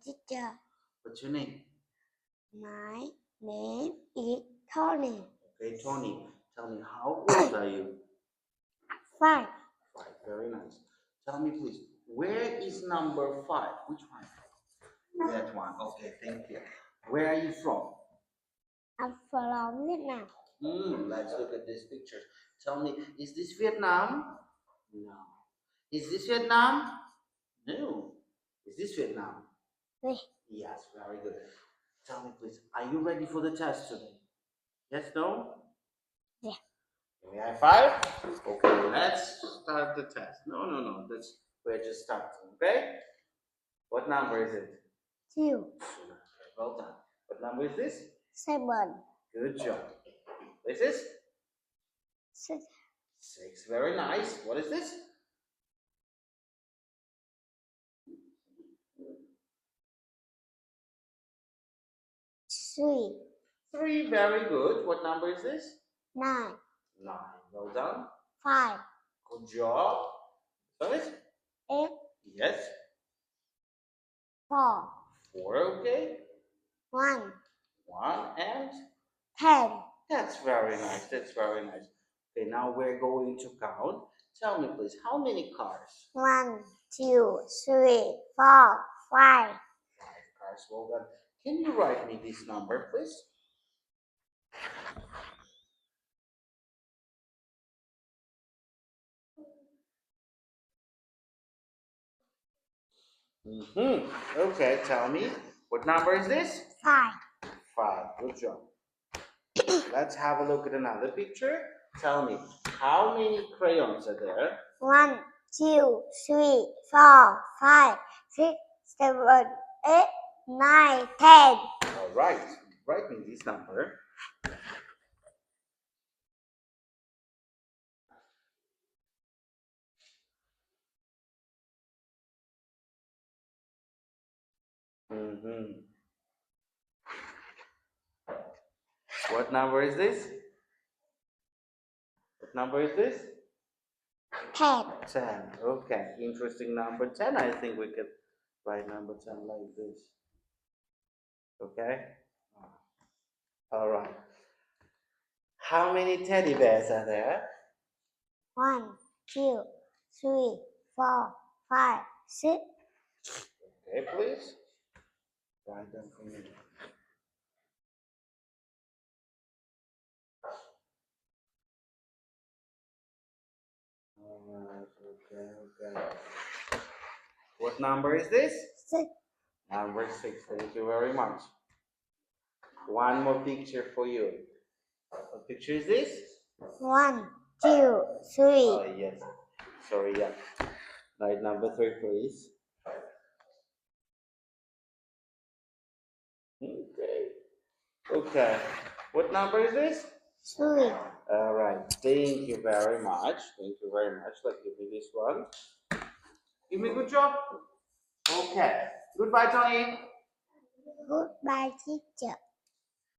teacher. What's your name? My name is Tony. Okay, Tony. Tell me, how old are you? 5. 5. Very nice. Tell me, please, where is number 5? Which one? That one. Okay, thank you. Where are you from? I'm from Vietnam. Let's look at this picture. Tell me, is this Vietnam? No. Is this Vietnam? No. Is this Vietnam? Oui. Yes, very good. Tell me, please, are you ready for the test today? Yes, no? Yeah. Give me a high five. Okay, let's start the test. No. We're just starting, okay? What number is it? 2. Well done. What number is this? 7. Good job. What is this? 6. 6. Very nice. What is this? 3. 3. Very good. What number is this? 9. 9. Well done. 5. Good job. What is it? 8. Yes. 4. 4. Okay. 1. 1 and 10. that's very nice. That's very nice. Okay, now we're going to count. Tell me, please, how many cars? 1, 2, 3, 4, 5. 5 cars. Well done. Can you write me this number, please? Okay, tell me, what number is this? 5. 5. Good job. Let's have a look at another picture. Tell me, how many crayons are there? 1, 2, 3, 4, 5, 6, 7, 8, 9, 10. All right, write me this number. What number is this? What number is this? 10. 10. Okay, interesting number 10. I think we could write number 10 like this. Okay? All right. How many teddy bears are there? 1, 2, 3, 4, 5, 6. Okay, please. Write them for me. Alright, okay. What number is this? 6. Number 6. Thank you very much. One more picture for you. What picture is this? 1, 2, 3. Oh, yes. Sorry, yeah. Right, number 3, please. Okay. What number is this? 3. All right. Thank you very much. Thank you very much. Let's give me this one. Give me a good job. Okay. Goodbye, Tony. Goodbye, teacher.